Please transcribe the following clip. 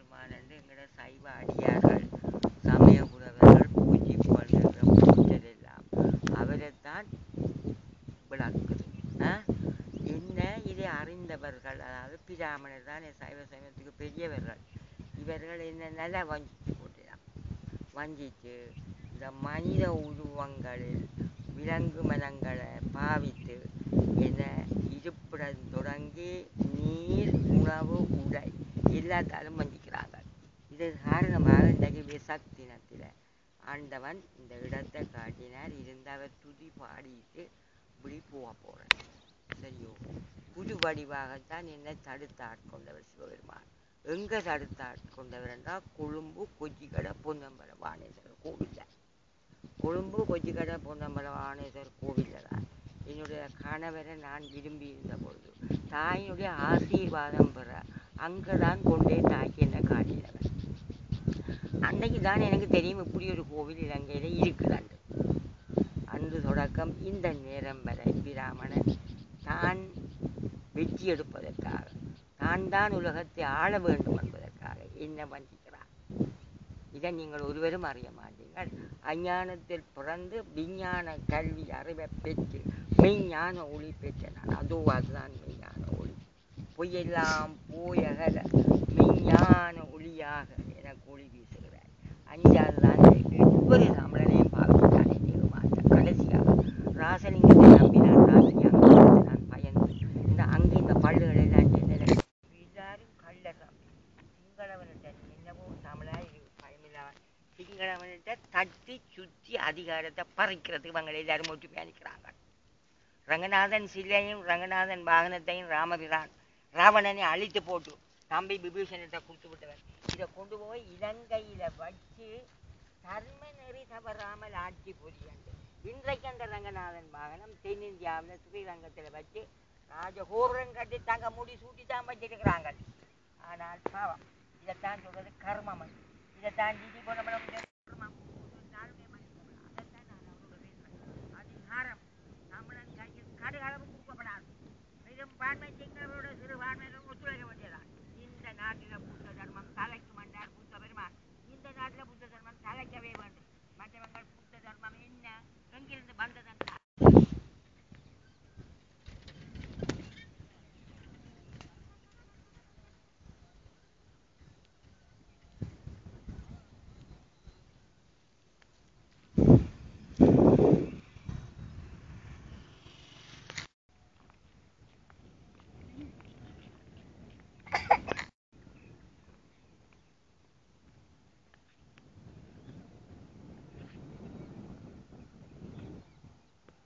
சிவபெருமான் என்று எங்கட சைவ அடியார்கள் சமய புலவர்கள் பூஜை பண்ணுகிற பூஜல் எல்லாம் அவரைத்தான் விளக்குது. என்ன இதை அறிந்தவர்கள், அதாவது பிராமணர் தான் சைவ சமயத்துக்கு பெரியவர்கள். இவர்கள் என்ன நல்லா வஞ்சிச்சு போட்டுலாம். வஞ்சிச்சு இந்த மனித உருவங்களில் விலங்கு மனங்களை பாவித்து என்ன இருப்பிடம் தொடங்கி நீர், உணவு, உடை எல்லாத்தாலும் வஞ்சிக்கிறாங்க. இது காரணமாக இன்றைக்கு விசக் தினத்தில் ஆண்டவன் இந்த இடத்தை காட்டினார். இருந்தவர் துதி பாடிட்டு இப்படி போகிறேன். சரியோ, புது வடிவாகத்தான் என்னை தடுத்து ஆட்கொண்டவர் சிவபெருமான். எங்கே தடுத்து ஆட்கொண்டவர் என்றால் கொழும்பு கொச்சிக்கடை பொன்னம்பல வாணேஸ்வரர் கோவிலில். கொழும்பு கொச்சிக்கடை பொன்னம்பல வாணேஸ்வரர் கோவிலில் தான் என்னுடைய கணவரை நான் விரும்பி இருந்த பொழுது தாயினுடைய ஆசீர்வாதம் பெற அங்கே தான் கொண்டே தாய்க்கு என்ன காட்டினவர். அன்றைக்கு தான் எனக்கு தெரியும் இப்படி ஒரு கோவில் இலங்கையில் இருக்குதாண்டு. அன்று தொடக்கம் இந்த நேரம் வரை பிராமணன் தான் வெற்றி எடுப்பதற்காக, தான் உலகத்தை ஆள வேண்டும் என்பதற்காக என்ன வஞ்சிக்கிறார். இதை நீங்கள் ஒருவரும் அறிய மாட்டீர்கள். அஞ்ஞானத்தில் பிறந்து விஞ்ஞான கல்வி அறிவை பெற்று மெய்ஞான ஒளி பெற்ற நான். அதுதான் மெய்ஞான ஒளி. பொய்யெல்லாம் போயகல மெய்ஞான ஒளியாக எனக்கு ஒளி வீசுகிறார். அஞ்சாவது தான் ஒவ்வொரு தமிழனையும் பாவித்தானே மாற்ற. கடைசியாக ராசலிங்கத்தை நம்பினான். ராசலிங்கம் நான் பயந்து இந்த அங்கே இந்த பள்ளுகள் எல்லாம் எல்லாரும் கள்ளர் தம்பி. சிங்களவன்கிட்ட என்னவோ தமிழாய் பயமில்லாமல் சிங்களவன்கிட்ட தட்டி சுற்றி அதிகாரத்தை பறிக்கிறதுக்கு இவங்க எல்லாரும் ஒட்டு பயணிக்கிறாங்க. ரங்கநாதன் சிலையும் ரங்கநாதன் வாகனத்தையும் ராமபிரான் ராவணனை அழித்து போட்டு தம்பி விபீஷணத்தை கொடுத்து விட்டவர். இதை கொண்டு போய் இலங்கையில வச்சு தர்ம நெறி தவறாமல் ஆட்சி புரியண்டு இன்றைக்கு அந்த ரங்கநாதன் வாகனம் தென்னிந்தியாவில் ஸ்ரீரங்கத்தில் வச்சு ராஜகோபுரம் கட்டி தாங்க முடி சூட்டி தான் வச்சிருக்கிறாங்க. ஆனால் பாவம், இதைத்தான் சொல்றது கர்மம். இதைத்தான் ஜிஜி போன அதைத்தான் நான் அவரோட பேசுறேன். அதிகாரம் தமிழன் கையில் கடுகளவு கொடுக்கப்படாது. பெரும்பான்மை சிங்களவரோட சிறுபான்மையோட